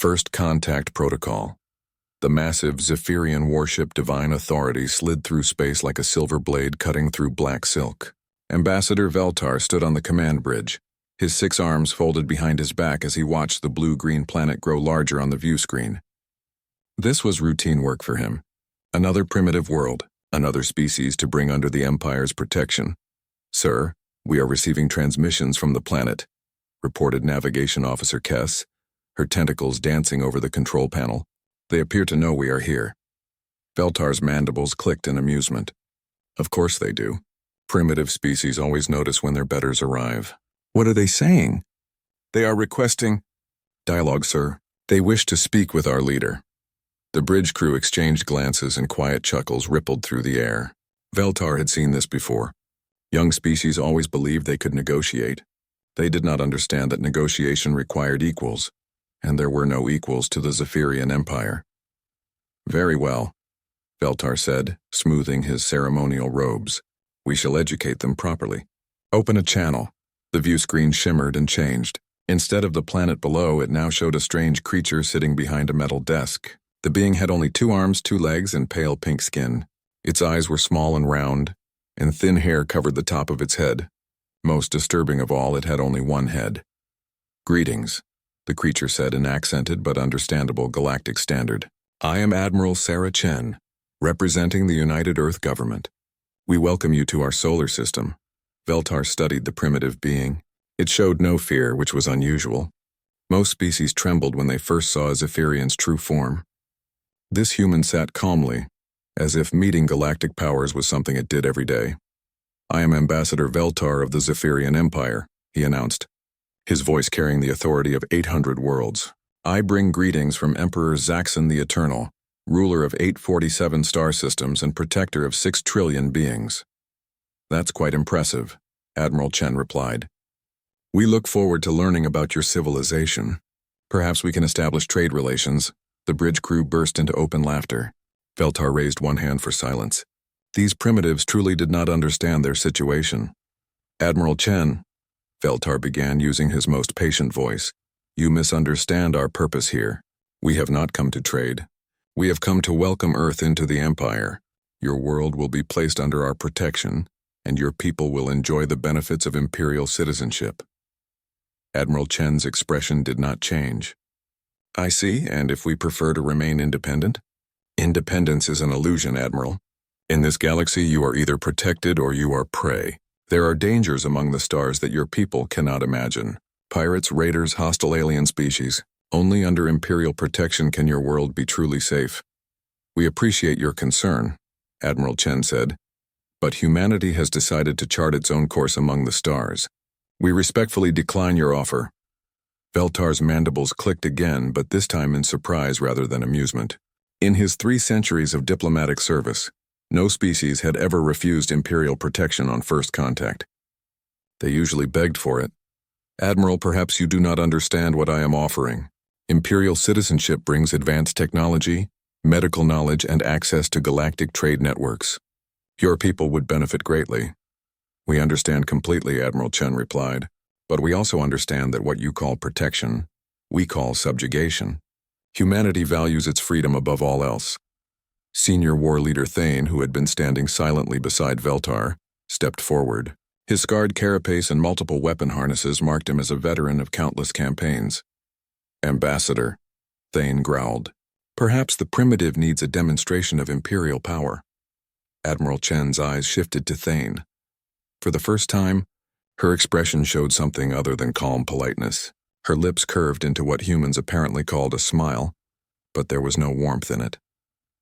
First Contact Protocol. The massive Zephyrian warship Divine Authority slid through space like a silver blade cutting through black silk. Ambassador Veltar stood on the command bridge, his 6 arms folded behind his back as he watched the blue-green planet grow larger on the view screen. This was routine work for him. Another primitive world, another species to bring under the Empire's protection. "Sir, we are receiving transmissions from the planet," reported Navigation Officer Kess, her tentacles dancing over the control panel. "They appear to know we are here." Veltar's mandibles clicked in amusement. Of course they do. Primitive species always notice when their betters arrive. "What are they saying?" "They are requesting..." "Dialogue, sir. They wish to speak with our leader." The bridge crew exchanged glances and quiet chuckles rippled through the air. Veltar had seen this before. Young species always believed they could negotiate. They did not understand that negotiation required equals, and there were no equals to the Zephyrian Empire. "Very well," Veltar said, smoothing his ceremonial robes. "We shall educate them properly. Open a channel." The view screen shimmered and changed. Instead of the planet below, it now showed a strange creature sitting behind a metal desk. The being had only 2 arms, 2 legs, and pale pink skin. Its eyes were small and round, and thin hair covered the top of its head. Most disturbing of all, it had only 1 head. "Greetings," the creature said in accented but understandable Galactic Standard. "I am Admiral Sarah Chen, representing the United Earth Government. We welcome you to our solar system." Veltar studied the primitive being. It showed no fear, which was unusual. Most species trembled when they first saw a Zephyrian's true form. This human sat calmly, as if meeting galactic powers was something it did every day. "I am Ambassador Veltar of the Zephyrian Empire," he announced, his voice carrying the authority of 800 worlds. "I bring greetings from Emperor Zaxxon the Eternal, ruler of 847 star systems and protector of 6 trillion beings." "That's quite impressive," Admiral Chen replied. "We look forward to learning about your civilization. Perhaps we can establish trade relations." The bridge crew burst into open laughter. Veltar raised 1 hand for silence. These primitives truly did not understand their situation. "Admiral Chen," Veltar began using his most patient voice, "you misunderstand our purpose here. We have not come to trade. We have come to welcome Earth into the Empire. Your world will be placed under our protection, and your people will enjoy the benefits of Imperial citizenship." Admiral Chen's expression did not change. "I see, and if we prefer to remain independent?" "Independence is an illusion, Admiral. In this galaxy you are either protected or you are prey. There are dangers among the stars that your people cannot imagine. Pirates, raiders, hostile alien species. Only under Imperial protection can your world be truly safe." "We appreciate your concern," Admiral Chen said, "but humanity has decided to chart its own course among the stars. We respectfully decline your offer." Veltar's mandibles clicked again, but this time in surprise rather than amusement. In his 3 centuries of diplomatic service, no species had ever refused Imperial protection on first contact. They usually begged for it. "Admiral, perhaps you do not understand what I am offering. Imperial citizenship brings advanced technology, medical knowledge, and access to galactic trade networks. Your people would benefit greatly." "We understand completely," Admiral Chen replied. "But we also understand that what you call protection, we call subjugation. Humanity values its freedom above all else." Senior war leader Thane, who had been standing silently beside Veltar, stepped forward. His scarred carapace and multiple weapon harnesses marked him as a veteran of countless campaigns. "Ambassador," Thane growled, "perhaps the primitive needs a demonstration of Imperial power." Admiral Chen's eyes shifted to Thane. For the first time, her expression showed something other than calm politeness. Her lips curved into what humans apparently called a smile, but there was no warmth in it.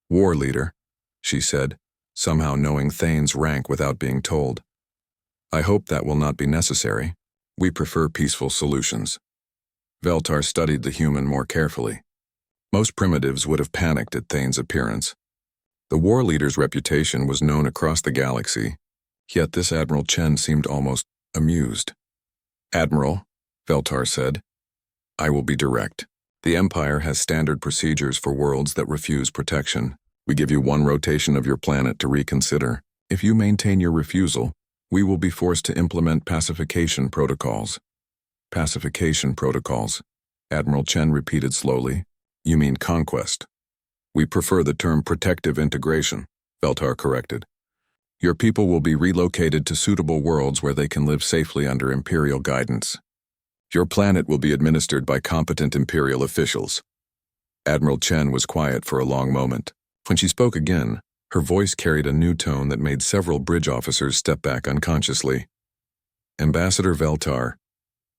"War leader," she said, somehow knowing Thane's rank without being told. "I hope that will not be necessary. We prefer peaceful solutions." Veltar studied the human more carefully. Most primitives would have panicked at Thane's appearance. The war leader's reputation was known across the galaxy, yet this Admiral Chen seemed almost amused. "Admiral," Veltar said, "I will be direct. The Empire has standard procedures for worlds that refuse protection. We give you 1 rotation of your planet to reconsider. If you maintain your refusal, we will be forced to implement pacification protocols." "Pacification protocols," Admiral Chen repeated slowly, You mean conquest. We prefer the term protective integration, Veltar corrected. Your people will be relocated to suitable worlds where they can live safely under Imperial guidance. Your planet will be administered by competent Imperial officials. Admiral Chen was quiet for a long moment. When she spoke again, her voice carried a new tone that made several bridge officers step back unconsciously. Ambassador Veltar,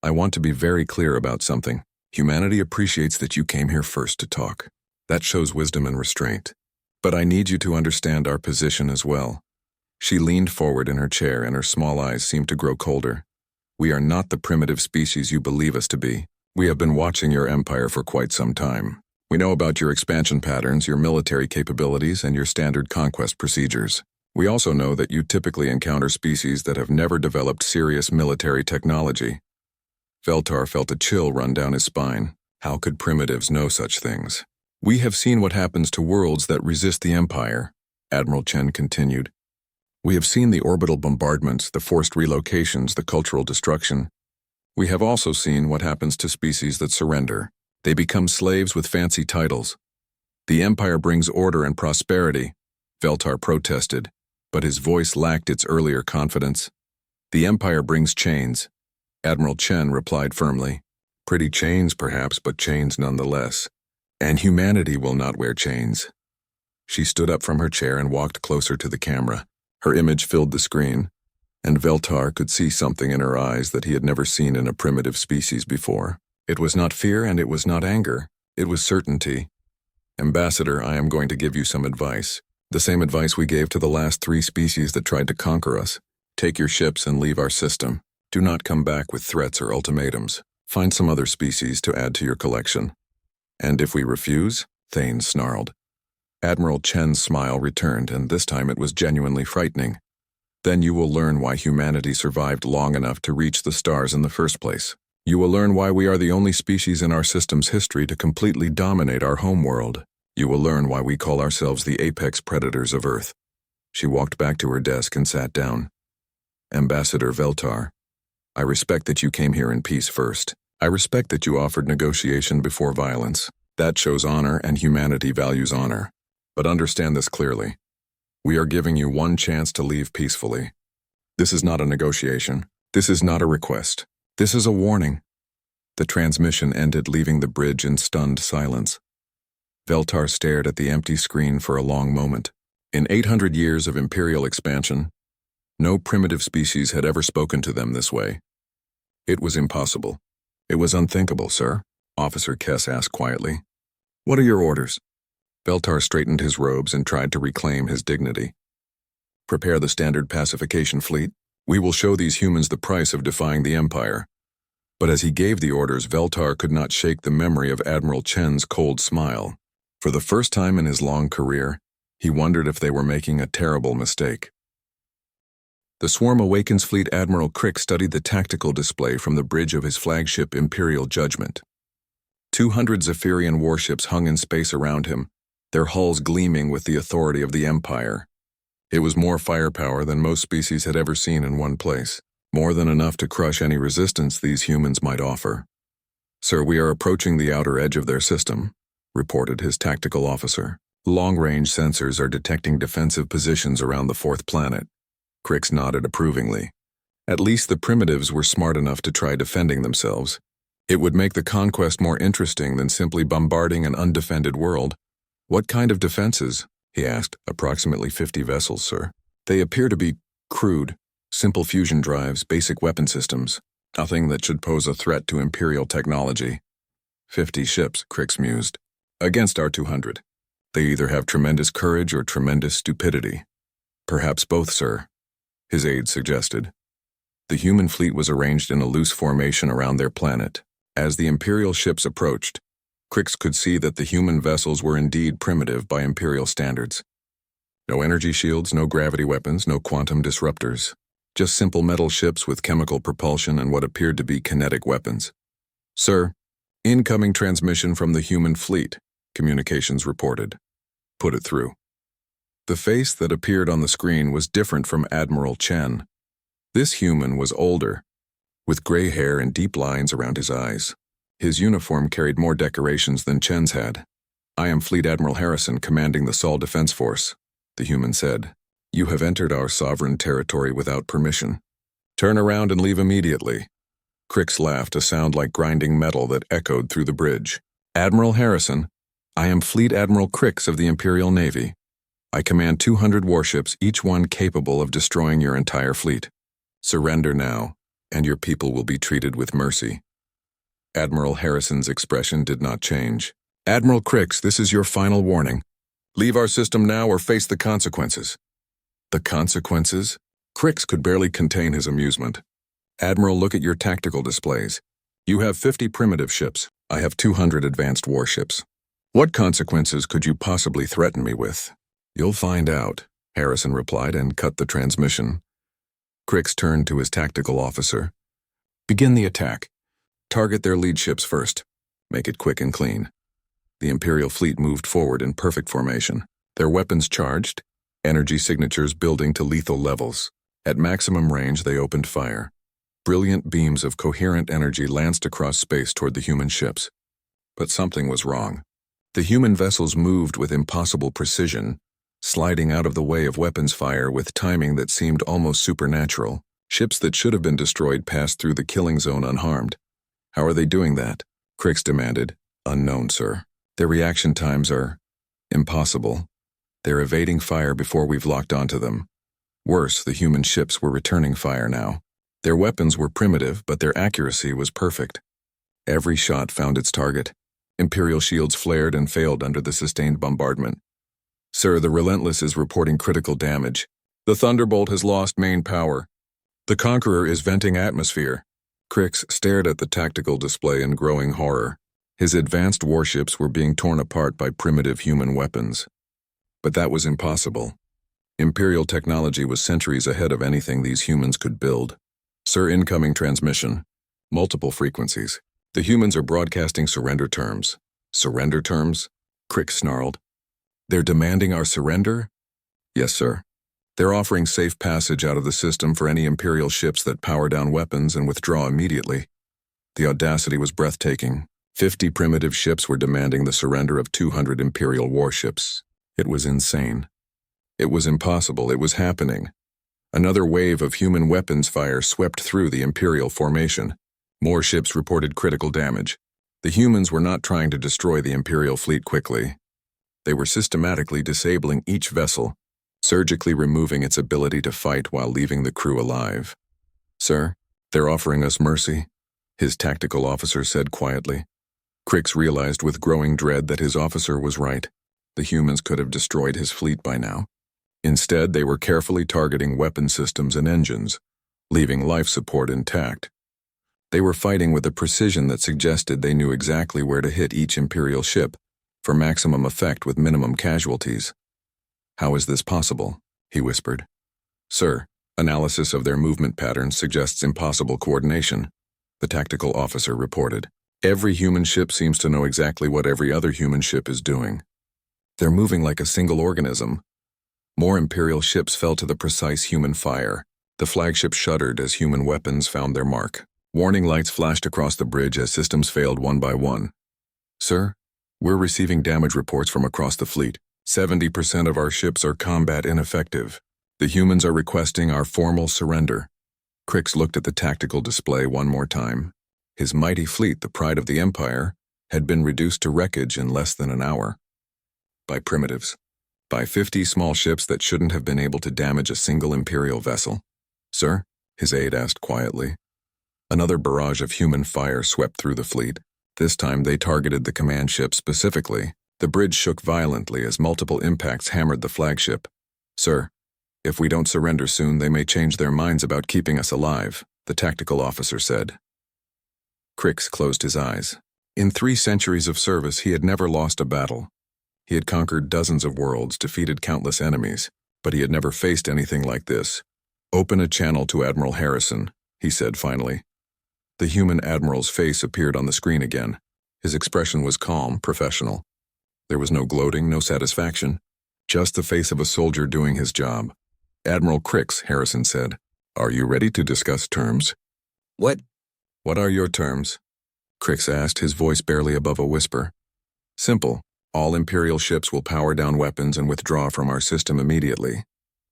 I want to be very clear about something. Humanity appreciates that you came here first to talk. That shows wisdom and restraint. But I need you to understand our position as well. She leaned forward in her chair and her small eyes seemed to grow colder. We are not the primitive species you believe us to be. We have been watching your empire for quite some time. We know about your expansion patterns, your military capabilities, and your standard conquest procedures. We also know that you typically encounter species that have never developed serious military technology. Veltar felt a chill run down his spine. How could primitives know such things? We have seen what happens to worlds that resist the Empire, Admiral Chen continued. We have seen the orbital bombardments, the forced relocations, the cultural destruction. We have also seen what happens to species that surrender. They become slaves with fancy titles. The Empire brings order and prosperity, Veltar protested, but his voice lacked its earlier confidence. The Empire brings chains, Admiral Chen replied firmly. Pretty chains perhaps, but chains nonetheless. And humanity will not wear chains. She stood up from her chair and walked closer to the camera. Her image filled the screen, and Veltar could see something in her eyes that he had never seen in a primitive species before. It was not fear and it was not anger. It was certainty. Ambassador, I am going to give you some advice. The same advice we gave to the last 3 species that tried to conquer us. Take your ships and leave our system. Do not come back with threats or ultimatums. Find some other species to add to your collection. And if we refuse? Thane snarled. Admiral Chen's smile returned, and this time it was genuinely frightening. Then you will learn why humanity survived long enough to reach the stars in the first place. You will learn why we are the only species in our system's history to completely dominate our homeworld. You will learn why we call ourselves the apex predators of Earth. She walked back to her desk and sat down. Ambassador Veltar, I respect that you came here in peace first. I respect that you offered negotiation before violence. That shows honor, and humanity values honor. But understand this clearly. We are giving you one chance to leave peacefully. This is not a negotiation. This is not a request. This is a warning. The transmission ended, leaving the bridge in stunned silence. Veltar stared at the empty screen for a long moment. In 800 years of Imperial expansion, no primitive species had ever spoken to them this way. It was impossible. It was unthinkable, sir, Officer Kess asked quietly. What are your orders? Veltar straightened his robes and tried to reclaim his dignity. Prepare the standard pacification fleet. We will show these humans the price of defying the Empire. But as he gave the orders, Veltar could not shake the memory of Admiral Chen's cold smile. For the first time in his long career, he wondered if they were making a terrible mistake. The Swarm Awakens Fleet Admiral Crick studied the tactical display from the bridge of his flagship Imperial Judgment. 200 Zephyrian warships hung in space around him, their hulls gleaming with the authority of the Empire. It was more firepower than most species had ever seen in one place, more than enough to crush any resistance these humans might offer. Sir, we are approaching the outer edge of their system, reported his tactical officer. Long-range sensors are detecting defensive positions around the 4th planet. Crix nodded approvingly. At least the primitives were smart enough to try defending themselves. It would make the conquest more interesting than simply bombarding an undefended world. What kind of defenses? He asked. Approximately 50 vessels, sir. They appear to be crude, simple fusion drives, basic weapon systems. Nothing that should pose a threat to Imperial technology. 50 ships, Crix mused. Against our 200. They either have tremendous courage or tremendous stupidity. Perhaps both, sir, his aide suggested. The human fleet was arranged in a loose formation around their planet. As the Imperial ships approached, Crix could see that the human vessels were indeed primitive by Imperial standards. No energy shields, no gravity weapons, no quantum disruptors. Just simple metal ships with chemical propulsion and what appeared to be kinetic weapons. Sir, incoming transmission from the human fleet, communications reported. Put it through. The face that appeared on the screen was different from Admiral Chen. This human was older, with gray hair and deep lines around his eyes. His uniform carried more decorations than Chen's had. I am Fleet Admiral Harrison, commanding the Sol Defense Force, the human said. You have entered our sovereign territory without permission. Turn around and leave immediately. Crix laughed, a sound like grinding metal that echoed through the bridge. Admiral Harrison, I am Fleet Admiral Crix of the Imperial Navy. I command 200 warships, each one capable of destroying your entire fleet. Surrender now, and your people will be treated with mercy. Admiral Harrison's expression did not change. Admiral Crix, this is your final warning. Leave our system now or face the consequences. The consequences? Crix could barely contain his amusement. Admiral, look at your tactical displays. You have 50 primitive ships. I have 200 advanced warships. What consequences could you possibly threaten me with? You'll find out, Harrison replied and cut the transmission. Crix turned to his tactical officer. Begin the attack. Target their lead ships first. Make it quick and clean. The Imperial fleet moved forward in perfect formation, their weapons charged, energy signatures building to lethal levels. At maximum range, they opened fire. Brilliant beams of coherent energy lanced across space toward the human ships. But something was wrong. The human vessels moved with impossible precision, sliding out of the way of weapons fire with timing that seemed almost supernatural. Ships that should have been destroyed passed through the killing zone unharmed. How are they doing that? Crix demanded. Unknown, sir. Their reaction times are impossible. They're evading fire before we've locked onto them. Worse, the human ships were returning fire now. Their weapons were primitive, but their accuracy was perfect. Every shot found its target. Imperial shields flared and failed under the sustained bombardment. Sir, the Relentless is reporting critical damage. The Thunderbolt has lost main power. The Conqueror is venting atmosphere. Crix stared at the tactical display in growing horror. His advanced warships were being torn apart by primitive human weapons. But that was impossible. Imperial technology was centuries ahead of anything these humans could build. Sir, incoming transmission. Multiple frequencies. The humans are broadcasting surrender terms. Surrender terms? Crix snarled. They're demanding our surrender? Yes, sir. They're offering safe passage out of the system for any Imperial ships that power down weapons and withdraw immediately. The audacity was breathtaking. 50 primitive ships were demanding the surrender of 200 Imperial warships. It was insane. It was impossible. It was happening. Another wave of human weapons fire swept through the Imperial formation. More ships reported critical damage. The humans were not trying to destroy the Imperial fleet quickly. They were systematically disabling each vessel, surgically removing its ability to fight while leaving the crew alive. Sir, they're offering us mercy, his tactical officer said quietly. Crix realized with growing dread that his officer was right. The humans could have destroyed his fleet by now. Instead, they were carefully targeting weapon systems and engines, leaving life support intact. They were fighting with a precision that suggested they knew exactly where to hit each Imperial ship for maximum effect with minimum casualties. How is this possible? He whispered. Sir, analysis of their movement patterns suggests impossible coordination, the tactical officer reported. Every human ship seems to know exactly what every other human ship is doing. They're moving like a single organism. More Imperial ships fell to the precise human fire. The flagship shuddered as human weapons found their mark. Warning lights flashed across the bridge as systems failed one by one. Sir, we're receiving damage reports from across the fleet. 70% of our ships are combat ineffective. The humans are requesting our formal surrender. Crix looked at the tactical display one more time. His mighty fleet, the pride of the Empire, had been reduced to wreckage in less than an hour. By primitives. By 50 small ships that shouldn't have been able to damage a single Imperial vessel. Sir, his aide asked quietly. Another barrage of human fire swept through the fleet. This time they targeted the command ship specifically. The bridge shook violently as multiple impacts hammered the flagship. Sir, if we don't surrender soon, they may change their minds about keeping us alive, the tactical officer said. Crix closed his eyes. In 3 centuries of service, he had never lost a battle. He had conquered dozens of worlds, defeated countless enemies, but he had never faced anything like this. Open a channel to Admiral Harrison, he said finally. The human admiral's face appeared on the screen again. His expression was calm, professional. There was no gloating, no satisfaction, just the face of a soldier doing his job. Admiral Crix, Harrison said. Are you ready to discuss terms? What What are your terms? Crix asked, his voice barely above a whisper. Simple. All Imperial ships will power down weapons and withdraw from our system immediately.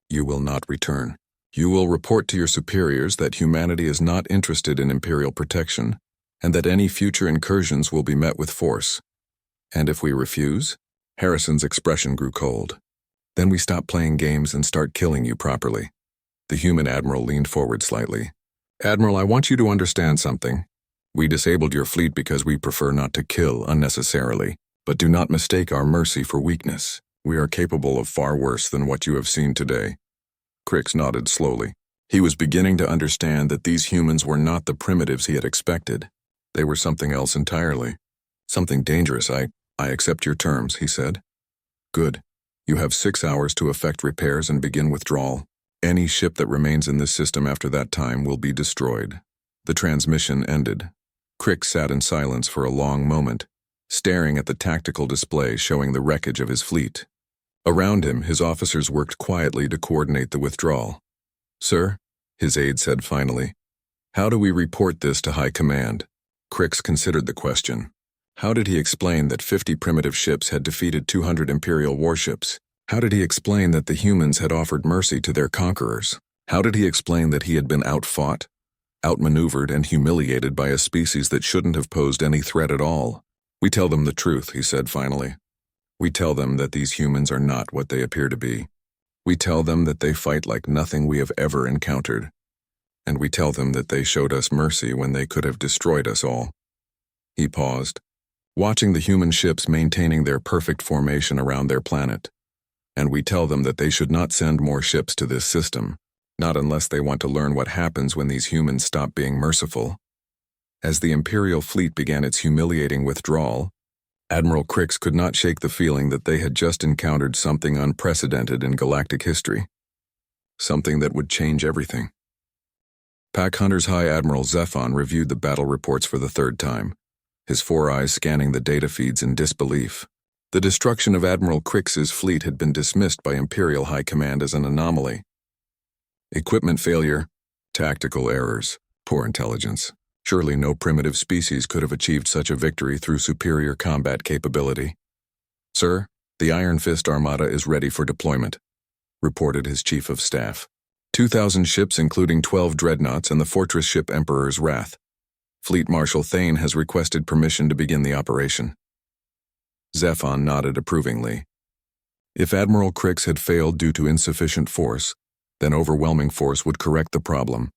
You will not return. You will report to your superiors that humanity is not interested in Imperial protection, and that any future incursions will be met with force. And if we refuse? Harrison's expression grew cold. Then we stop playing games and start killing you properly. The human admiral leaned forward slightly. Admiral, I want you to understand something. We disabled your fleet because we prefer not to kill unnecessarily, but do not mistake our mercy for weakness. We are capable of far worse than what you have seen today. Crix nodded slowly. He was beginning to understand that these humans were not the primitives he had expected. They were something else entirely. Something dangerous. I accept your terms, he said. Good. You have 6 hours to effect repairs and begin withdrawal. Any ship that remains in this system after that time will be destroyed. The transmission ended. Crix sat in silence for a long moment, staring at the tactical display showing the wreckage of his fleet. Around him, his officers worked quietly to coordinate the withdrawal. Sir, his aide said finally, how do we report this to High Command? Crix considered the question. How did he explain that 50 primitive ships had defeated 200 Imperial warships? How did he explain that the humans had offered mercy to their conquerors? How did he explain that he had been outfought, outmaneuvered, and humiliated by a species that shouldn't have posed any threat at all? We tell them the truth, he said finally. We tell them that these humans are not what they appear to be. We tell them that they fight like nothing we have ever encountered. And we tell them that they showed us mercy when they could have destroyed us all. He paused, watching the human ships maintaining their perfect formation around their planet. And we tell them that they should not send more ships to this system, not unless they want to learn what happens when these humans stop being merciful. As the Imperial fleet began its humiliating withdrawal, Admiral Crix could not shake the feeling that they had just encountered something unprecedented in galactic history. Something that would change everything. Pack Hunter's High Admiral Zephon reviewed the battle reports for the 3rd time, his 4 eyes scanning the data feeds in disbelief. The destruction of Admiral Crix's fleet had been dismissed by Imperial High Command as an anomaly. Equipment failure, tactical errors, poor intelligence. Surely no primitive species could have achieved such a victory through superior combat capability. Sir, the Iron Fist Armada is ready for deployment, reported his chief of staff. 2,000 ships including 12 dreadnoughts and the fortress ship Emperor's Wrath. Fleet Marshal Thane has requested permission to begin the operation. Zephon nodded approvingly. If Admiral Crix had failed due to insufficient force, then overwhelming force would correct the problem.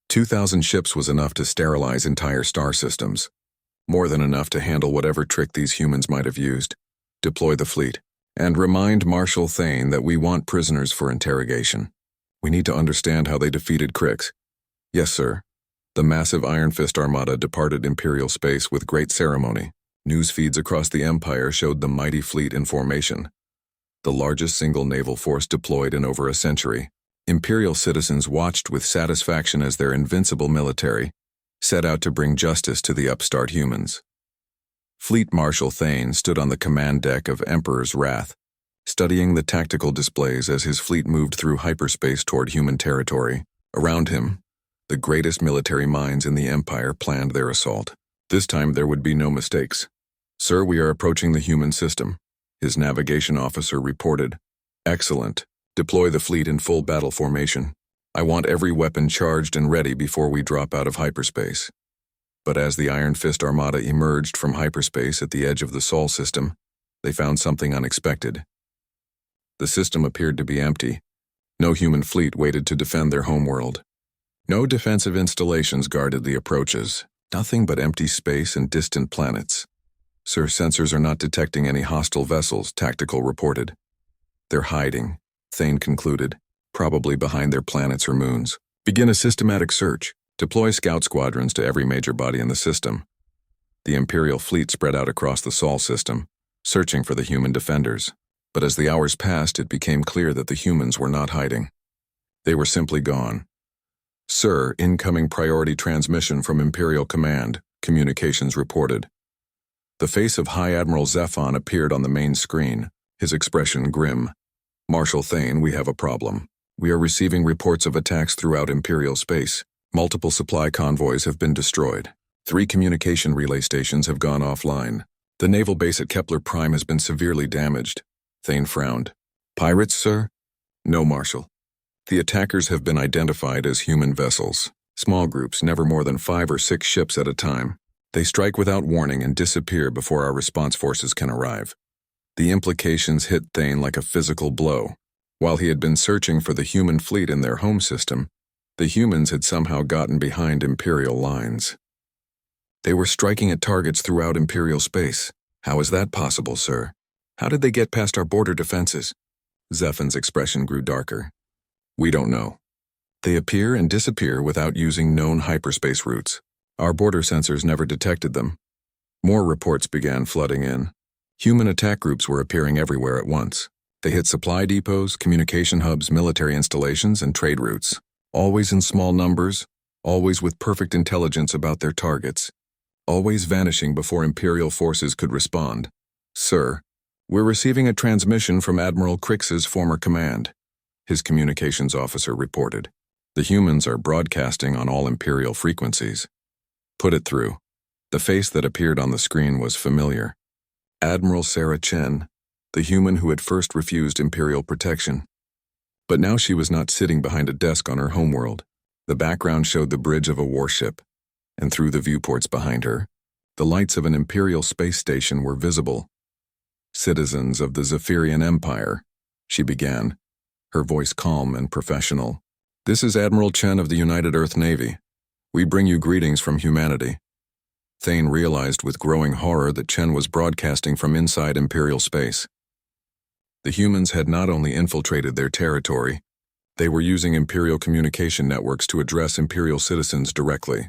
2,000 ships was enough to sterilize entire star systems. More than enough to handle whatever trick these humans might have used. Deploy the fleet. And remind Marshal Thane that we want prisoners for interrogation. We need to understand how they defeated Crix. Yes, sir. The massive Iron Fist Armada departed Imperial space with great ceremony. News feeds across the Empire showed the mighty fleet in formation. The largest single naval force deployed in over a century. Imperial citizens watched with satisfaction as their invincible military set out to bring justice to the upstart humans. Fleet Marshal Thane stood on the command deck of Emperor's Wrath, studying the tactical displays as his fleet moved through hyperspace toward human territory. Around him, the greatest military minds in the Empire planned their assault. This time there would be no mistakes. Sir, we are approaching the human system, his navigation officer reported. Excellent. Deploy the fleet in full battle formation. I want every weapon charged and ready before we drop out of hyperspace. But as the Iron Fist Armada emerged from hyperspace at the edge of the Sol system, they found something unexpected. The system appeared to be empty. No human fleet waited to defend their homeworld. No defensive installations guarded the approaches. Nothing but empty space and distant planets. Sir, sensors are not detecting any hostile vessels, Tactical reported. They're hiding, Thane concluded, probably behind their planets or moons. Begin a systematic search. Deploy scout squadrons to every major body in the system. The Imperial fleet spread out across the Sol system, searching for the human defenders. But as the hours passed, it became clear that the humans were not hiding. They were simply gone. Sir, incoming priority transmission from Imperial Command, communications reported. The face of High Admiral Zephon appeared on the main screen, his expression grim. Marshal Thane, we have a problem. We are receiving reports of attacks throughout Imperial space. Multiple supply convoys have been destroyed. 3 communication relay stations have gone offline. The naval base at Kepler Prime has been severely damaged. Thane frowned. Pirates, sir? No, Marshal. The attackers have been identified as human vessels. Small groups, never more than 5 or 6 ships at a time. They strike without warning and disappear before our response forces can arrive. The implications hit Thane like a physical blow. While he had been searching for the human fleet in their home system, the humans had somehow gotten behind Imperial lines. They were striking at targets throughout Imperial space. How is that possible, sir? How did they get past our border defenses? Zephin's expression grew darker. We don't know. They appear and disappear without using known hyperspace routes. Our border sensors never detected them. More reports began flooding in. Human attack groups were appearing everywhere at once. They hit supply depots, communication hubs, military installations, and trade routes. Always in small numbers, always with perfect intelligence about their targets. Always vanishing before Imperial forces could respond. Sir, we're receiving a transmission from Admiral Crix's former command. His communications officer reported. The humans are broadcasting on all Imperial frequencies. Put it through. The face that appeared on the screen was familiar. Admiral Sarah Chen, the human who had first refused Imperial protection. But now she was not sitting behind a desk on her homeworld. The background showed the bridge of a warship, and through the viewports behind her, the lights of an Imperial space station were visible. Citizens of the Zephyrian Empire, she began, her voice calm and professional. This is Admiral Chen of the United Earth Navy. We bring you greetings from humanity. Thane realized with growing horror that Chen was broadcasting from inside Imperial space. The humans had not only infiltrated their territory, they were using Imperial communication networks to address Imperial citizens directly.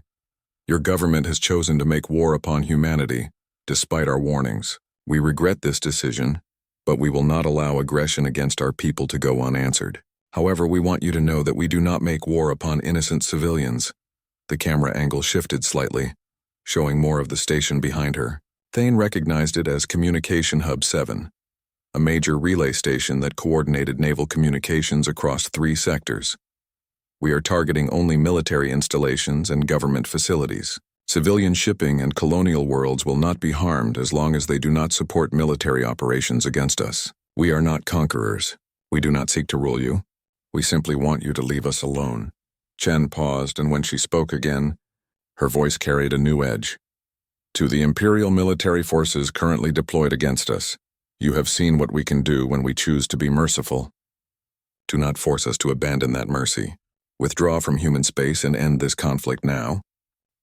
Your government has chosen to make war upon humanity, despite our warnings. We regret this decision, but we will not allow aggression against our people to go unanswered. However, we want you to know that we do not make war upon innocent civilians. The camera angle shifted slightly, showing more of the station behind her. Thane recognized it as Communication Hub 7, a major relay station that coordinated naval communications across 3 sectors. We are targeting only military installations and government facilities. Civilian shipping and colonial worlds will not be harmed as long as they do not support military operations against us. We are not conquerors. We do not seek to rule you. We simply want you to leave us alone. Chen paused, and when she spoke again, her voice carried a new edge. To the Imperial military forces currently deployed against us, you have seen what we can do when we choose to be merciful. Do not force us to abandon that mercy. Withdraw from human space and end this conflict now,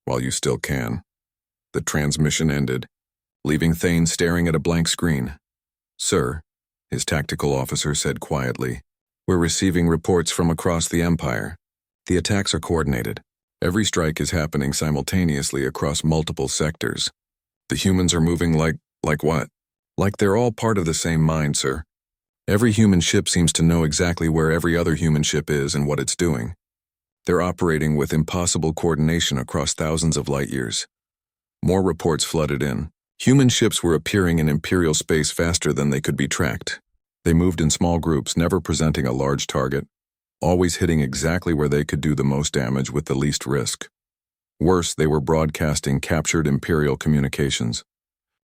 while you still can. The transmission ended, leaving Thane staring at a blank screen. Sir, his tactical officer said quietly, we're receiving reports from across the Empire. The attacks are coordinated. Every strike is happening simultaneously across multiple sectors. The humans are moving like what? Like they're all part of the same mind, sir. Every human ship seems to know exactly where every other human ship is and what it's doing. They're operating with impossible coordination across thousands of light years. More reports flooded in. Human ships were appearing in Imperial space faster than they could be tracked. They moved in small groups, never presenting a large target, always hitting exactly where they could do the most damage with the least risk. Worse, they were broadcasting captured Imperial communications,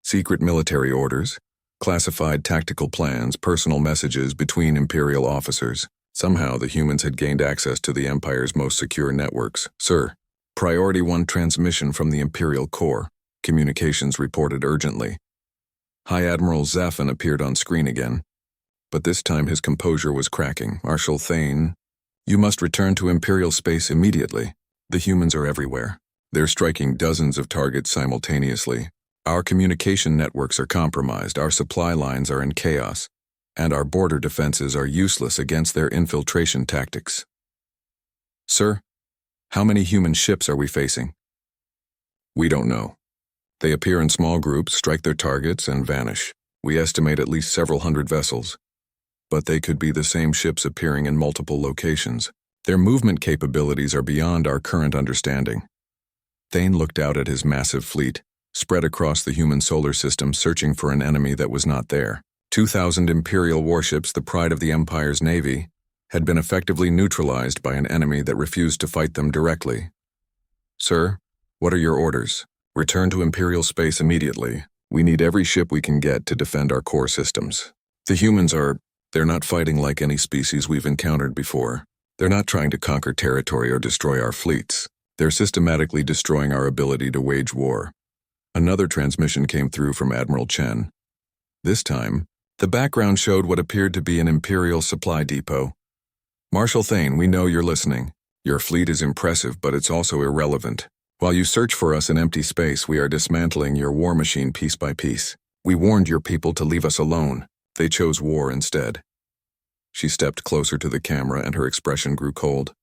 secret military orders, classified tactical plans, personal messages between Imperial officers. Somehow the humans had gained access to the Empire's most secure networks. Sir, Priority 1 transmission from the Imperial Core. Communications reported urgently. High Admiral Zephin appeared on screen again, but this time his composure was cracking. Marshal Thane, you must return to Imperial space immediately. The humans are everywhere. They're striking dozens of targets simultaneously. Our communication networks are compromised, our supply lines are in chaos, and our border defenses are useless against their infiltration tactics. Sir, how many human ships are we facing? We don't know. They appear in small groups, strike their targets, and vanish. We estimate at least several hundred vessels, but they could be the same ships appearing in multiple locations. Their movement capabilities are beyond our current understanding. Thane looked out at his massive fleet, spread across the human solar system, searching for an enemy that was not there. 2,000 Imperial warships, the pride of the Empire's navy, had been effectively neutralized by an enemy that refused to fight them directly. Sir, what are your orders? Return to Imperial space immediately. We need every ship we can get to defend our core systems. The humans they're not fighting like any species we've encountered before. They're not trying to conquer territory or destroy our fleets. They're systematically destroying our ability to wage war. Another transmission came through from Admiral Chen. This time, the background showed what appeared to be an Imperial supply depot. Marshal Thane, we know you're listening. Your fleet is impressive, but it's also irrelevant. While you search for us in empty space, we are dismantling your war machine piece by piece. We warned your people to leave us alone. They chose war instead. She stepped closer to the camera and her expression grew cold.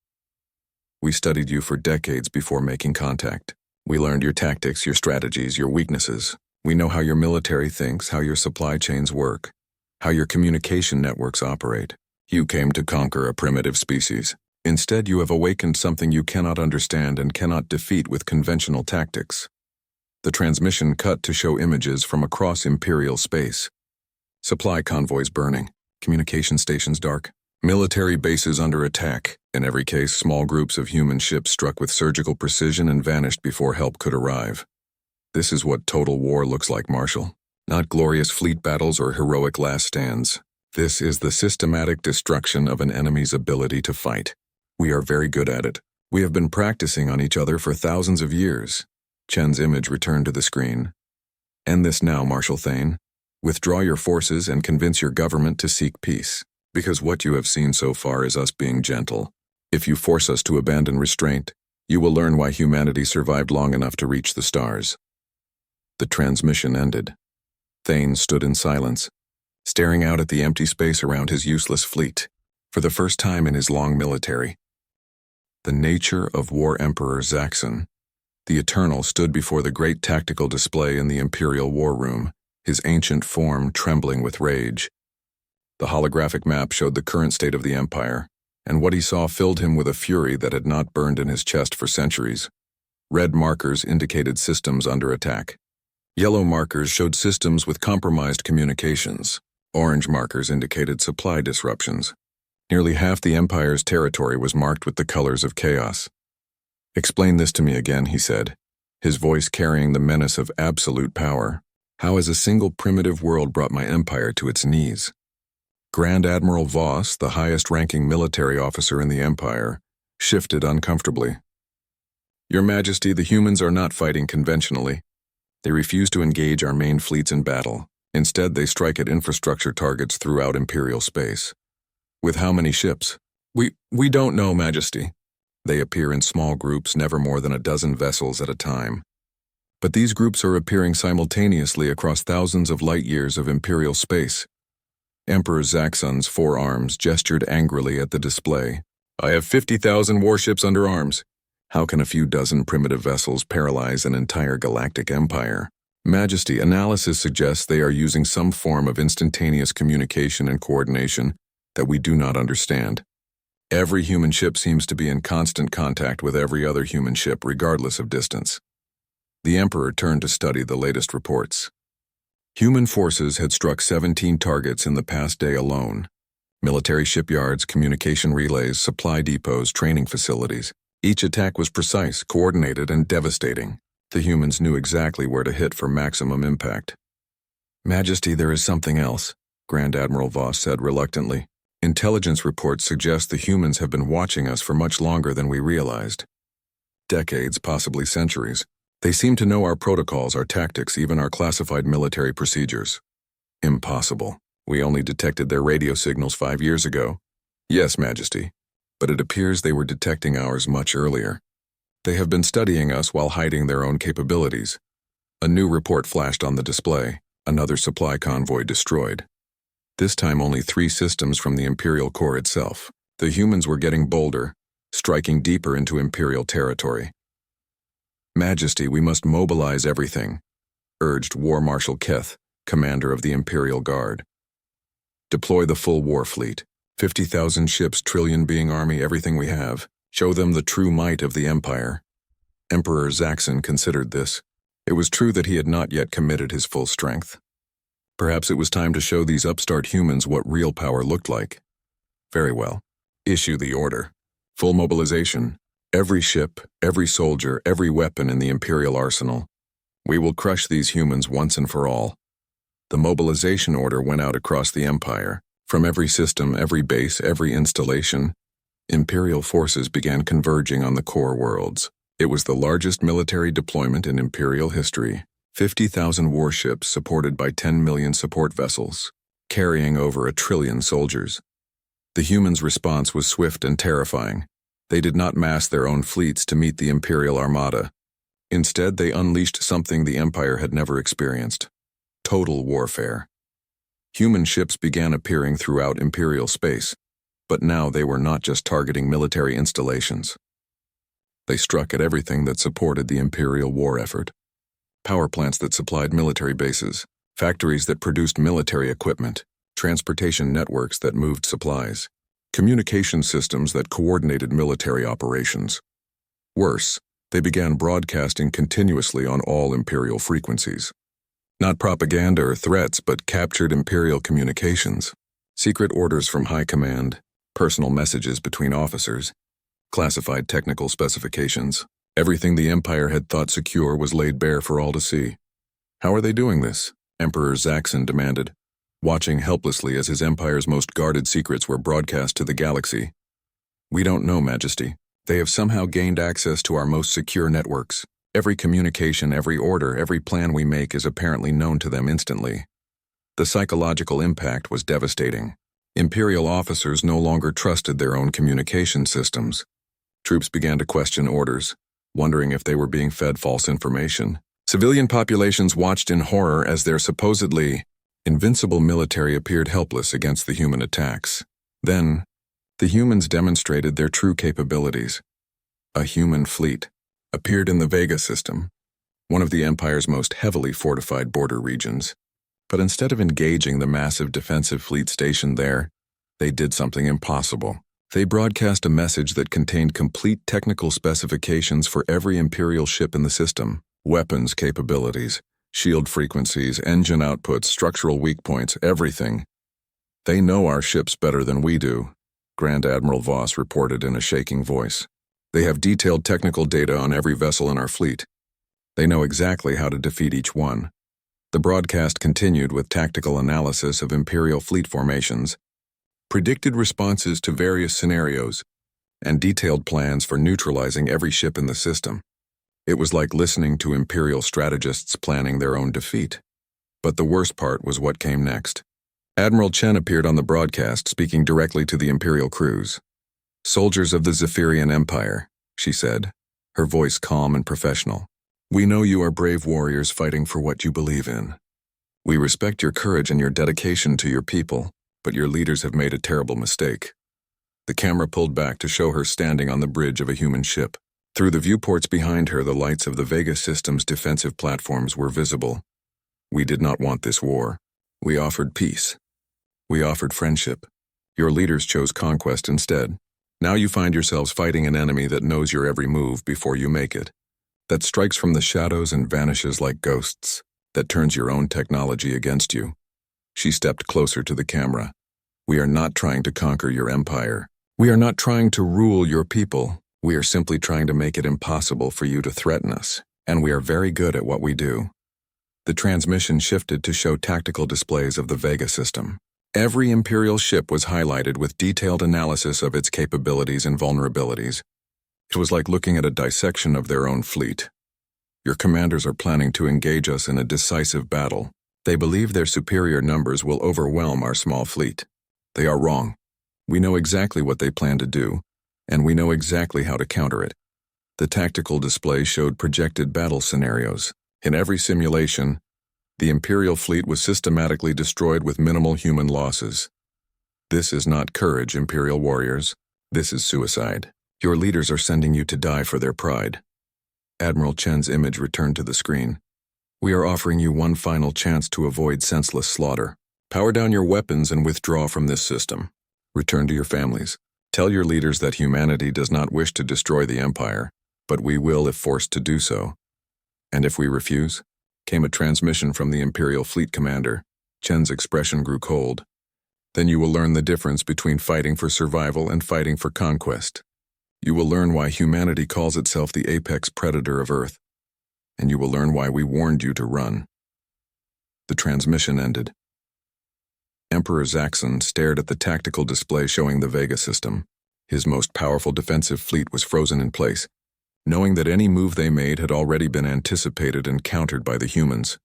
We studied you for decades before making contact. We learned your tactics, your strategies, your weaknesses. We know how your military thinks, how your supply chains work, how your communication networks operate. You came to conquer a primitive species. Instead, you have awakened something you cannot understand and cannot defeat with conventional tactics. The transmission cut to show images from across Imperial space. Supply convoys burning, communication stations dark, military bases under attack. In every case, small groups of human ships struck with surgical precision and vanished before help could arrive. This is what total war looks like, Marshal. Not glorious fleet battles or heroic last stands. This is the systematic destruction of an enemy's ability to fight. We are very good at it. We have been practicing on each other for thousands of years. Chen's image returned to the screen. End this now, Marshal Thane. Withdraw your forces and convince your government to seek peace. Because what you have seen so far is us being gentle. If you force us to abandon restraint, you will learn why humanity survived long enough to reach the stars. The transmission ended. Thane stood in silence, staring out at the empty space around his useless fleet. For the first time in his long military, the nature of War Emperor Zaxxon, the Eternal, stood before the great tactical display in the Imperial War Room, his ancient form trembling with rage. The holographic map showed the current state of the Empire, and what he saw filled him with a fury that had not burned in his chest for centuries. Red markers indicated systems under attack. Yellow markers showed systems with compromised communications. Orange markers indicated supply disruptions. Nearly half the Empire's territory was marked with the colors of chaos. Explain this to me again, he said, his voice carrying the menace of absolute power. How has a single primitive world brought my empire to its knees? Grand Admiral Voss, the highest-ranking military officer in the Empire, shifted uncomfortably. Your Majesty, the humans are not fighting conventionally. They refuse to engage our main fleets in battle. Instead, they strike at infrastructure targets throughout Imperial space. With how many ships? We don't know, Majesty. They appear in small groups, never more than a dozen vessels at a time. But these groups are appearing simultaneously across thousands of light-years of Imperial space. Emperor Zaxxon's four arms gestured angrily at the display. I have 50,000 warships under arms. How can a few dozen primitive vessels paralyze an entire galactic empire? Majesty, analysis suggests they are using some form of instantaneous communication and coordination that we do not understand. Every human ship seems to be in constant contact with every other human ship, regardless of distance. The Emperor turned to study the latest reports. Human forces had struck 17 targets in the past day alone. Military shipyards, communication relays, supply depots, training facilities. Each attack was precise, coordinated, and devastating. The humans knew exactly where to hit for maximum impact. Majesty, there is something else, Grand Admiral Voss said reluctantly. Intelligence reports suggest the humans have been watching us for much longer than we realized. Decades, possibly centuries. They seem to know our protocols, our tactics, even our classified military procedures. Impossible. We only detected their radio signals 5 years ago. Yes, Majesty, but it appears they were detecting ours much earlier. They have been studying us while hiding their own capabilities. A new report flashed on the display. Another supply convoy destroyed. This time only 3 systems from the Imperial core itself. The humans were getting bolder, striking deeper into Imperial territory. Majesty, we must mobilize everything, urged War Marshal Keth, commander of the Imperial Guard. Deploy the full war fleet. 50,000 ships, trillion-being army, everything we have. Show them the true might of the Empire. Emperor Zaxxon considered this. It was true that he had not yet committed his full strength. Perhaps it was time to show these upstart humans what real power looked like. Very well. Issue the order. Full mobilization. Every ship, every soldier, every weapon in the Imperial arsenal. We will crush these humans once and for all. The mobilization order went out across the Empire. From every system, every base, every installation, Imperial forces began converging on the core worlds. It was the largest military deployment in Imperial history. 50,000 warships supported by 10 million support vessels, carrying over 1 trillion soldiers. The humans' response was swift and terrifying. They did not mass their own fleets to meet the Imperial Armada. Instead, they unleashed something the Empire had never experienced: total warfare. Human ships began appearing throughout Imperial space, but now they were not just targeting military installations. They struck at everything that supported the Imperial war effort. Power plants that supplied military bases, factories that produced military equipment, transportation networks that moved supplies, communication systems that coordinated military operations. Worse, they began broadcasting continuously on all Imperial frequencies. Not propaganda or threats, but captured Imperial communications, secret orders from high command, personal messages between officers, classified technical specifications. Everything the Empire had thought secure was laid bare for all to see. How are they doing this? Emperor Zaxxon demanded, watching helplessly as his empire's most guarded secrets were broadcast to the galaxy. We don't know, Majesty. They have somehow gained access to our most secure networks. Every communication, every order, every plan we make is apparently known to them instantly. The psychological impact was devastating. Imperial officers no longer trusted their own communication systems. Troops began to question orders, wondering if they were being fed false information. Civilian populations watched in horror as their supposedly invincible military appeared helpless against the human attacks. Then, the humans demonstrated their true capabilities. A human fleet appeared in the Vega system, one of the Empire's most heavily fortified border regions. But instead of engaging the massive defensive fleet stationed there, they did something impossible. They broadcast a message that contained complete technical specifications for every Imperial ship in the system: weapons capabilities, shield frequencies, engine outputs, structural weak points, everything. They know our ships better than we do, Grand Admiral Voss reported in a shaking voice. They have detailed technical data on every vessel in our fleet. They know exactly how to defeat each one. The broadcast continued with tactical analysis of Imperial fleet formations, predicted responses to various scenarios, and detailed plans for neutralizing every ship in the system. It was like listening to Imperial strategists planning their own defeat. But the worst part was what came next. Admiral Chen appeared on the broadcast, speaking directly to the Imperial crews. "Soldiers of the Zephyrian Empire," she said, her voice calm and professional. "We know you are brave warriors fighting for what you believe in. We respect your courage and your dedication to your people, but your leaders have made a terrible mistake." The camera pulled back to show her standing on the bridge of a human ship. Through the viewports behind her, the lights of the Vega system's defensive platforms were visible. "We did not want this war. We offered peace. We offered friendship. Your leaders chose conquest instead. Now you find yourselves fighting an enemy that knows your every move before you make it, that strikes from the shadows and vanishes like ghosts, that turns your own technology against you." She stepped closer to the camera. "We are not trying to conquer your empire. We are not trying to rule your people. We are simply trying to make it impossible for you to threaten us, and we are very good at what we do." The transmission shifted to show tactical displays of the Vega system. Every Imperial ship was highlighted with detailed analysis of its capabilities and vulnerabilities. It was like looking at a dissection of their own fleet. "Your commanders are planning to engage us in a decisive battle. They believe their superior numbers will overwhelm our small fleet. They are wrong. We know exactly what they plan to do, and we know exactly how to counter it." The tactical display showed projected battle scenarios. In every simulation, the Imperial fleet was systematically destroyed with minimal human losses. "This is not courage, Imperial warriors. This is suicide. Your leaders are sending you to die for their pride." Admiral Chen's image returned to the screen. "We are offering you one final chance to avoid senseless slaughter. Power down your weapons and withdraw from this system. Return to your families. Tell your leaders that humanity does not wish to destroy the Empire, but we will if forced to do so. And if we refuse?" Came a transmission from the Imperial fleet commander. Chen's expression grew cold. "Then you will learn the difference between fighting for survival and fighting for conquest. You will learn why humanity calls itself the apex predator of Earth, and you will learn why we warned you to run." The transmission ended. Emperor Zaxxon stared at the tactical display showing the Vega system. His most powerful defensive fleet was frozen in place, knowing that any move they made had already been anticipated and countered by the humans.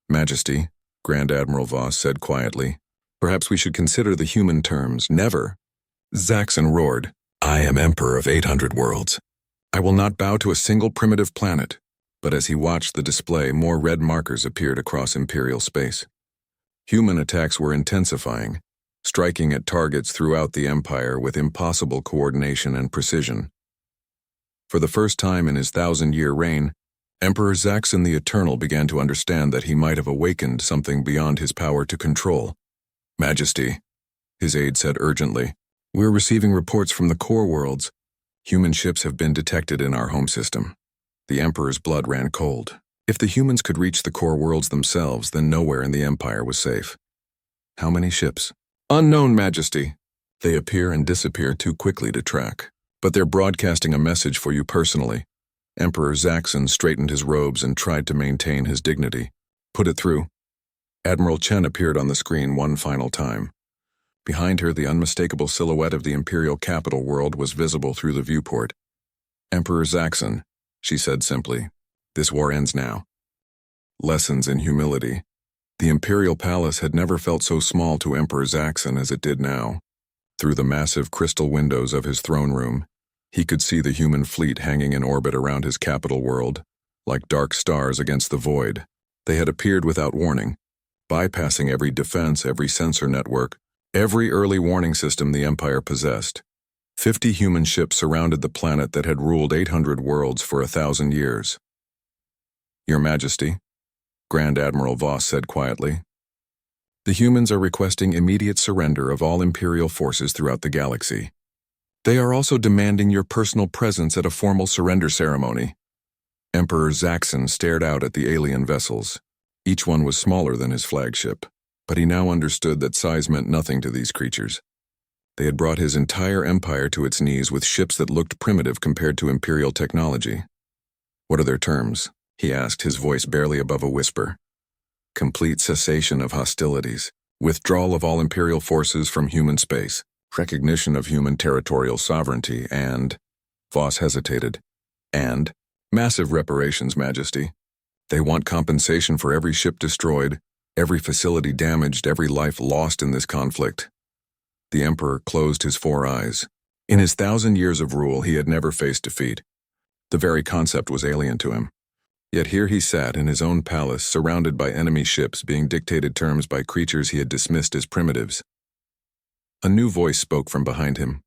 "Majesty," Grand Admiral Voss said quietly, "perhaps we should consider the human terms." "Never!" Zaxxon roared. "I am Emperor of 800 worlds. I will not bow to a single primitive planet." But as he watched the display, more red markers appeared across Imperial space. Human attacks were intensifying, striking at targets throughout the Empire with impossible coordination and precision. For the first time in his 1,000-year reign, Emperor Zaxxon the Eternal began to understand that he might have awakened something beyond his power to control. "Majesty," his aide said urgently, "we're receiving reports from the core worlds. Human ships have been detected in our home system." The Emperor's blood ran cold. If the humans could reach the core worlds themselves, then nowhere in the Empire was safe. "How many ships?" "Unknown, Majesty. They appear and disappear too quickly to track. But they're broadcasting a message for you personally." Emperor Zaxxon straightened his robes and tried to maintain his dignity. "Put it through." Admiral Chen appeared on the screen one final time. Behind her, the unmistakable silhouette of the Imperial capital world was visible through the viewport. "Emperor Zaxxon," she said simply, "this war ends now." Lessons in humility. The Imperial Palace had never felt so small to Emperor Zaxxon as it did now. Through the massive crystal windows of his throne room, he could see the human fleet hanging in orbit around his capital world, like dark stars against the void. They had appeared without warning, bypassing every defense, every sensor network, every early warning system the Empire possessed. 50 human ships surrounded the planet that had ruled 800 worlds for 1,000 years. "Your Majesty," Grand Admiral Voss said quietly, "the humans are requesting immediate surrender of all Imperial forces throughout the galaxy. They are also demanding your personal presence at a formal surrender ceremony." Emperor Zaxxon stared out at the alien vessels. Each one was smaller than his flagship, but he now understood that size meant nothing to these creatures. They had brought his entire empire to its knees with ships that looked primitive compared to Imperial technology. "What are their terms?" he asked, his voice barely above a whisper. "Complete cessation of hostilities, withdrawal of all Imperial forces from human space, recognition of human territorial sovereignty, and—" Voss hesitated. "And massive reparations, Majesty. They want compensation for every ship destroyed, every facility damaged, every life lost in this conflict." The Emperor closed his 4 eyes. In his 1,000 years of rule, he had never faced defeat. The very concept was alien to him. Yet here he sat in his own palace, surrounded by enemy ships being dictated terms by creatures he had dismissed as primitives. A new voice spoke from behind him.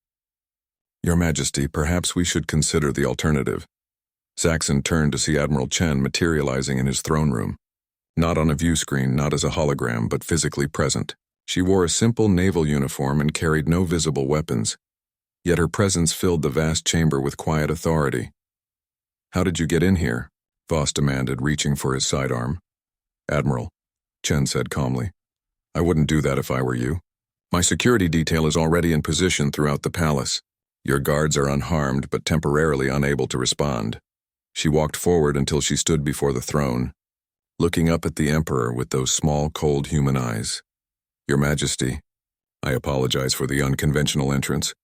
"Your Majesty, perhaps we should consider the alternative." Zaxxon turned to see Admiral Chen materializing in his throne room. Not on a view screen, not as a hologram, but physically present. She wore a simple naval uniform and carried no visible weapons. Yet her presence filled the vast chamber with quiet authority. "How did you get in here?" Voss demanded, reaching for his sidearm. "Admiral," Chen said calmly, "I wouldn't do that if I were you. My security detail is already in position throughout the palace. Your guards are unharmed but temporarily unable to respond." She walked forward until she stood before the throne, looking up at the Emperor with those small, cold human eyes. "Your Majesty, I apologize for the unconventional entrance,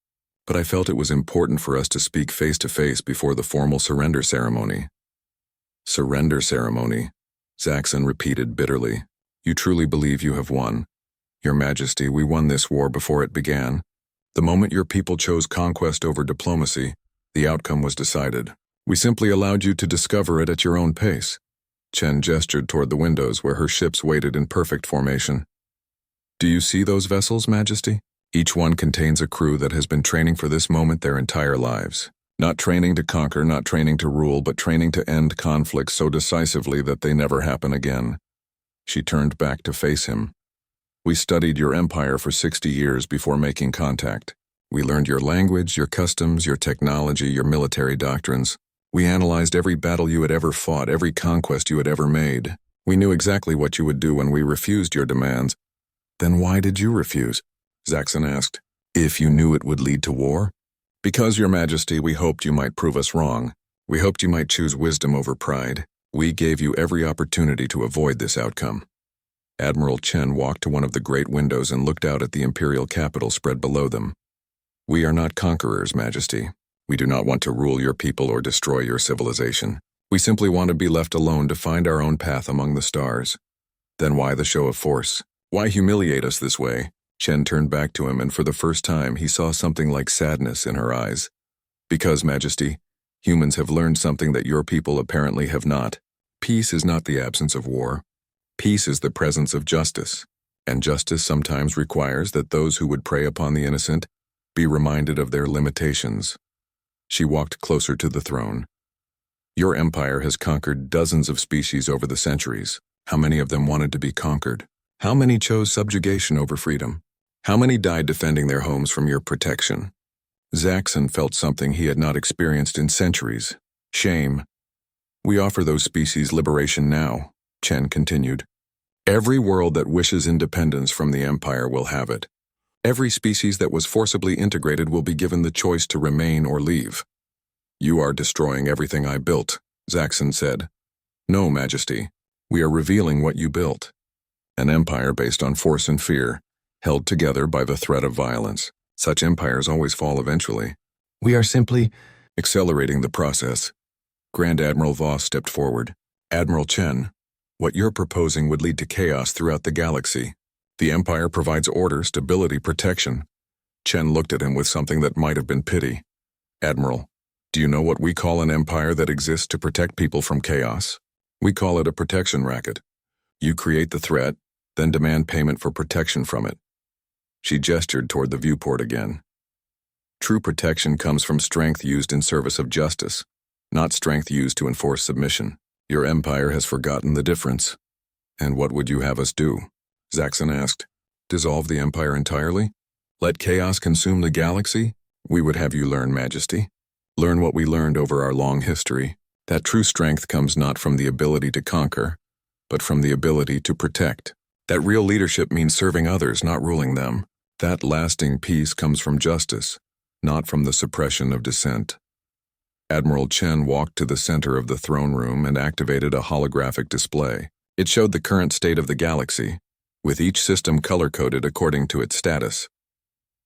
but I felt it was important for us to speak face-to-face before the formal surrender ceremony." "Surrender ceremony," Zaxxon repeated bitterly. "You truly believe you have won? Your Majesty, we won this war before it began. The moment your people chose conquest over diplomacy, the outcome was decided. We simply allowed you to discover it at your own pace." Chen gestured toward the windows where her ships waited in perfect formation. "Do you see those vessels, Majesty? Each one contains a crew that has been training for this moment their entire lives. Not training to conquer, not training to rule, but training to end conflicts so decisively that they never happen again." She turned back to face him. "We studied your empire for 60 years before making contact. We learned your language, your customs, your technology, your military doctrines. We analyzed every battle you had ever fought, every conquest you had ever made. We knew exactly what you would do when we refused your demands." "Then why did you refuse?" Zaxxon asked. "If you knew it would lead to war?" "Because, Your Majesty, we hoped you might prove us wrong. We hoped you might choose wisdom over pride. We gave you every opportunity to avoid this outcome. Admiral Chen walked to one of the great windows and looked out at the imperial capital spread below them. We are not conquerors, Majesty. We do not want to rule your people or destroy your civilization. We simply want to be left alone to find our own path among the stars. Then why the show of force? Why humiliate us this way? Chen turned back to him, and for the first time he saw something like sadness in her eyes. Because, Majesty, humans have learned something that your people apparently have not. Peace is not the absence of war. Peace is the presence of justice, and justice sometimes requires that those who would prey upon the innocent be reminded of their limitations. She walked closer to the throne. Your empire has conquered dozens of species over the centuries. How many of them wanted to be conquered? How many chose subjugation over freedom? How many died defending their homes from your protection? Zaxxon felt something he had not experienced in centuries. Shame. We offer those species liberation now, Chen continued. Every world that wishes independence from the Empire will have it. Every species that was forcibly integrated will be given the choice to remain or leave. You are destroying everything I built, Zaxxon said. No, Majesty. We are revealing what you built. An empire based on force and fear, held together by the threat of violence. Such empires always fall eventually. We are simply accelerating the process. Grand Admiral Voss stepped forward. Admiral Chen, what you're proposing would lead to chaos throughout the galaxy. The Empire provides order, stability, protection. Chen looked at him with something that might have been pity. Admiral, do you know what we call an empire that exists to protect people from chaos? We call it a protection racket. You create the threat, then demand payment for protection from it. She gestured toward the viewport again. True protection comes from strength used in service of justice, not strength used to enforce submission. Your empire has forgotten the difference. And what would you have us do? Zaxxon asked. Dissolve the empire entirely? Let chaos consume the galaxy? We would have you learn, Majesty. Learn what we learned over our long history. That true strength comes not from the ability to conquer, but from the ability to protect. That real leadership means serving others, not ruling them. That lasting peace comes from justice, not from the suppression of dissent. Admiral Chen walked to the center of the throne room and activated a holographic display. It showed the current state of the galaxy, with each system color-coded according to its status.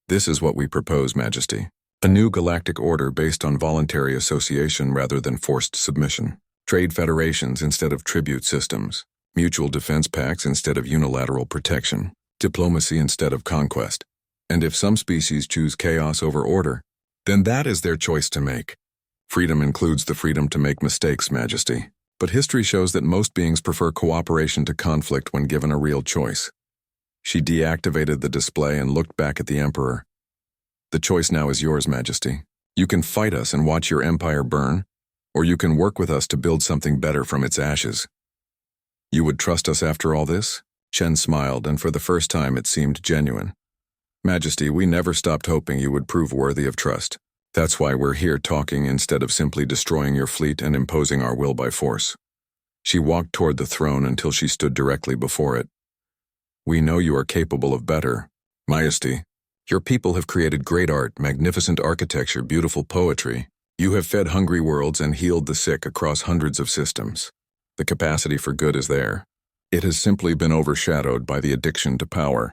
This is what we propose, Majesty. A new galactic order based on voluntary association rather than forced submission. Trade federations instead of tribute systems. Mutual defense pacts instead of unilateral protection. Diplomacy instead of conquest. And if some species choose chaos over order, then that is their choice to make. Freedom includes the freedom to make mistakes, Majesty. But history shows that most beings prefer cooperation to conflict when given a real choice. She deactivated the display and looked back at the Emperor. The choice now is yours, Majesty. You can fight us and watch your empire burn, or you can work with us to build something better from its ashes. You would trust us after all this? Chen smiled, and for the first time it seemed genuine. Majesty, we never stopped hoping you would prove worthy of trust. That's why we're here talking instead of simply destroying your fleet and imposing our will by force. She walked toward the throne until she stood directly before it. We know you are capable of better. Majesty, your people have created great art, magnificent architecture, beautiful poetry. You have fed hungry worlds and healed the sick across hundreds of systems. The capacity for good is there. It has simply been overshadowed by the addiction to power.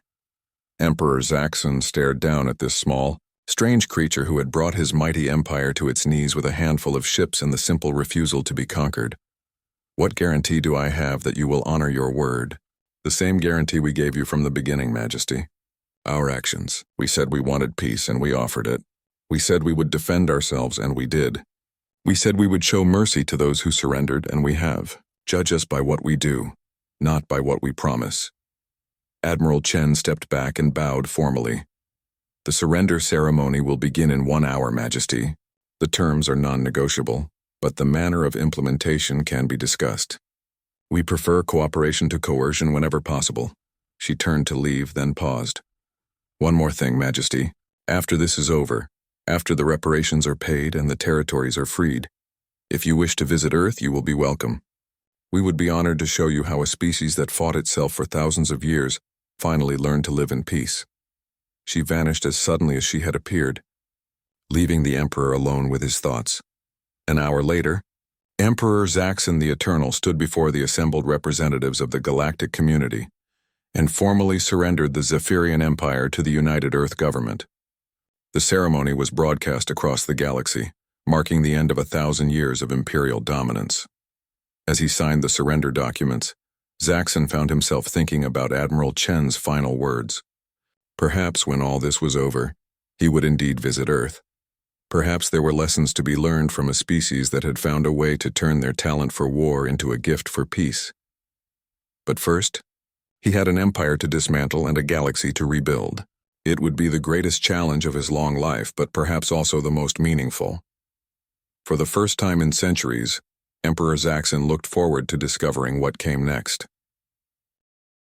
Emperor Zaxxon stared down at this small, strange creature who had brought his mighty empire to its knees with a handful of ships and the simple refusal to be conquered. What guarantee do I have that you will honor your word? The same guarantee we gave you from the beginning, Majesty. Our actions. We said we wanted peace and we offered it. We said we would defend ourselves and we did. We said we would show mercy to those who surrendered and we have. Judge us by what we do, not by what we promise. Admiral Chen stepped back and bowed formally. The surrender ceremony will begin in 1 hour, Majesty. The terms are non-negotiable, but the manner of implementation can be discussed. We prefer cooperation to coercion whenever possible. She turned to leave, then paused. One more thing, Majesty. After this is over, after the reparations are paid and the territories are freed, if you wish to visit Earth, you will be welcome. We would be honored to show you how a species that fought itself for thousands of years finally learned to live in peace. She vanished as suddenly as she had appeared, leaving the Emperor alone with his thoughts. An hour later, Emperor Zaxxon the Eternal stood before the assembled representatives of the galactic community and formally surrendered the Zephyrian Empire to the United Earth government. The ceremony was broadcast across the galaxy, marking the end of 1,000 years of imperial dominance. As he signed the surrender documents, Zaxxon found himself thinking about Admiral Chen's final words. Perhaps when all this was over, he would indeed visit Earth. Perhaps there were lessons to be learned from a species that had found a way to turn their talent for war into a gift for peace. But first, he had an empire to dismantle and a galaxy to rebuild. It would be the greatest challenge of his long life, but perhaps also the most meaningful. For the first time in centuries, Emperor Zaxxon looked forward to discovering what came next.